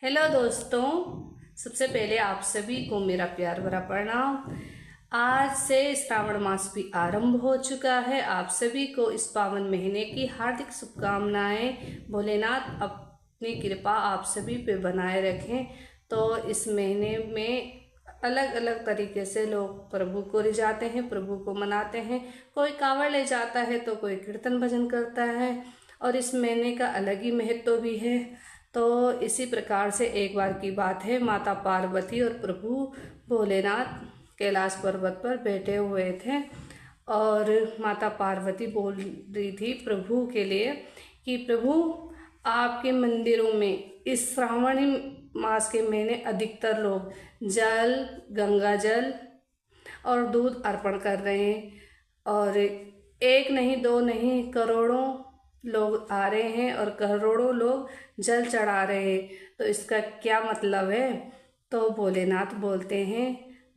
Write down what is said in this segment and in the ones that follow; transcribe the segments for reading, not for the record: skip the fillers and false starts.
Hello दोस्तों, सबसे पहले आप सभी को मेरा प्यार भरा प्रणाम। आज से श्रावण मास भी आरंभ हो चुका है। आप सभी को इस पावन महीने की हार्दिक शुभकामनाएं। भोलेनाथ अपनी कृपा आप सभी पे बनाए रखें। तो इस महीने में अलग अलग तरीके से लोग प्रभु को रिझाते हैं, प्रभु को मनाते हैं। कोई कांवड़ ले जाता है तो कोई कीर्तन भजन करता है, और इस महीने का अलग ही महत्व भी है। तो इसी प्रकार से एक बार की बात है, माता पार्वती और प्रभु भोलेनाथ कैलाश पर्वत पर बैठे हुए थे, और माता पार्वती बोल रही थी प्रभु के लिए कि प्रभु, आपके मंदिरों में इस श्रावण मास के महीने अधिकतर लोग जल, गंगा जल और दूध अर्पण कर रहे हैं, और एक नहीं दो नहीं करोड़ों लोग आ रहे हैं और करोड़ों लोग जल चढ़ा रहे हैं। तो इसका क्या मतलब है? तो भोलेनाथ बोलते हैं,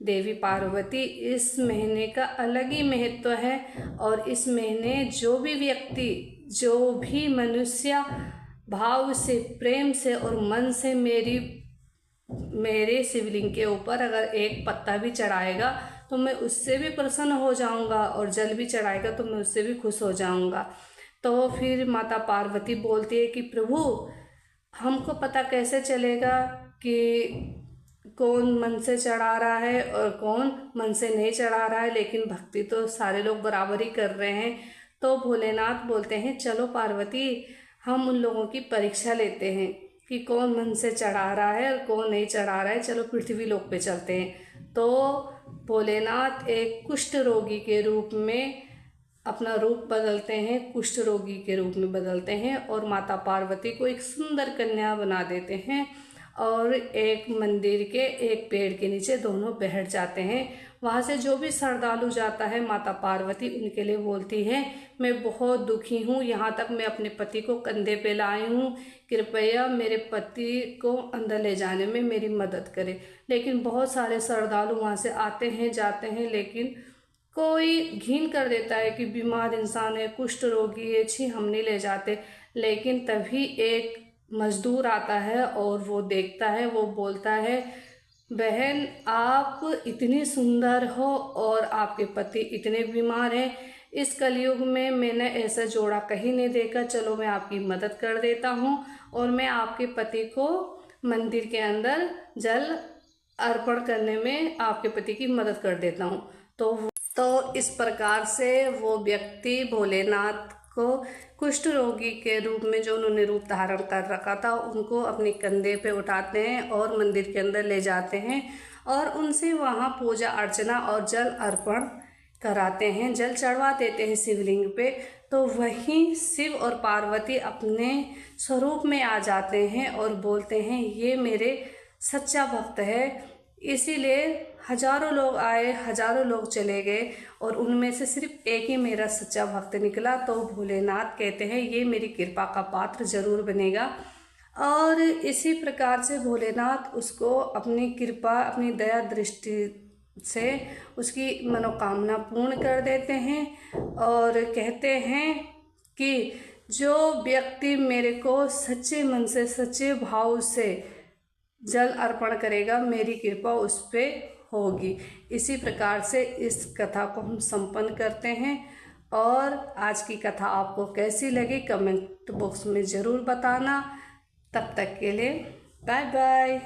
देवी पार्वती, इस महीने का अलग ही महत्व है, और इस महीने जो भी व्यक्ति, जो भी मनुष्य भाव से, प्रेम से और मन से मेरे शिवलिंग के ऊपर अगर एक पत्ता भी चढ़ाएगा तो मैं उससे भी प्रसन्न हो जाऊंगा, और जल भी चढ़ाएगा तो मैं उससे भी खुश हो जाऊंगा। तो फिर माता पार्वती बोलती है कि प्रभु, हमको पता कैसे चलेगा कि कौन मन से चढ़ा रहा है और कौन मन से नहीं चढ़ा रहा है, लेकिन भक्ति तो सारे लोग बराबर ही कर रहे हैं। तो भोलेनाथ बोलते हैं, चलो पार्वती, हम उन लोगों की परीक्षा लेते हैं कि कौन मन से चढ़ा रहा है और कौन नहीं चढ़ा रहा है। चलो पृथ्वी लोक पे चलते हैं। तो भोलेनाथ एक कुष्ठ रोगी के रूप में अपना रूप बदलते हैं, कुष्ठ रोगी के रूप में बदलते हैं, और माता पार्वती को एक सुंदर कन्या बना देते हैं, और एक मंदिर के एक पेड़ के नीचे दोनों बैठ जाते हैं। वहाँ से जो भी श्रद्धालु जाता है, माता पार्वती उनके लिए बोलती है, मैं बहुत दुखी हूँ, यहाँ तक मैं अपने पति को कंधे पे लाई हूँ, कृपया मेरे पति को अंदर ले जाने में मेरी मदद करें। लेकिन बहुत सारे श्रद्धालु वहाँ से आते हैं, जाते हैं, लेकिन कोई घिन कर देता है कि बीमार इंसान है, कुष्ठ रोगी है, छी हम नहीं ले जाते। लेकिन तभी एक मजदूर आता है और वो देखता है, वो बोलता है, बहन, आप इतनी सुंदर हो और आपके पति इतने बीमार हैं, इस कलयुग में मैंने ऐसा जोड़ा कहीं नहीं देखा। चलो मैं आपकी मदद कर देता हूँ, और मैं आपके पति को मंदिर के अंदर जल अर्पण करने में आपके पति की मदद कर देता हूँ। तो इस प्रकार से वो व्यक्ति भोलेनाथ को कुष्ठ रोगी के रूप में, जो उन्होंने रूप धारण कर रखा था, उनको अपने कंधे पे उठाते हैं और मंदिर के अंदर ले जाते हैं, और उनसे वहाँ पूजा अर्चना और जल अर्पण कराते हैं, जल चढ़वा देते हैं शिवलिंग पे। तो वहीं शिव और पार्वती अपने स्वरूप में आ जाते हैं और बोलते हैं, ये मेरे सच्चा भक्त है। इसीलिए हजारों लोग आए, हजारों लोग चले गए, और उनमें से सिर्फ एक ही मेरा सच्चा भक्त निकला। तो भोलेनाथ कहते हैं, ये मेरी कृपा का पात्र जरूर बनेगा। और इसी प्रकार से भोलेनाथ उसको अपनी कृपा, अपनी दया दृष्टि से उसकी मनोकामना पूर्ण कर देते हैं, और कहते हैं कि जो व्यक्ति मेरे को सच्चे मन से, सच्चे भाव से जल अर्पण करेगा, मेरी कृपा उस पर होगी। इसी प्रकार से इस कथा को हम संपन्न करते हैं। और आज की कथा आपको कैसी लगी कमेंट बॉक्स में ज़रूर बताना। तब तक के लिए बाय बाय।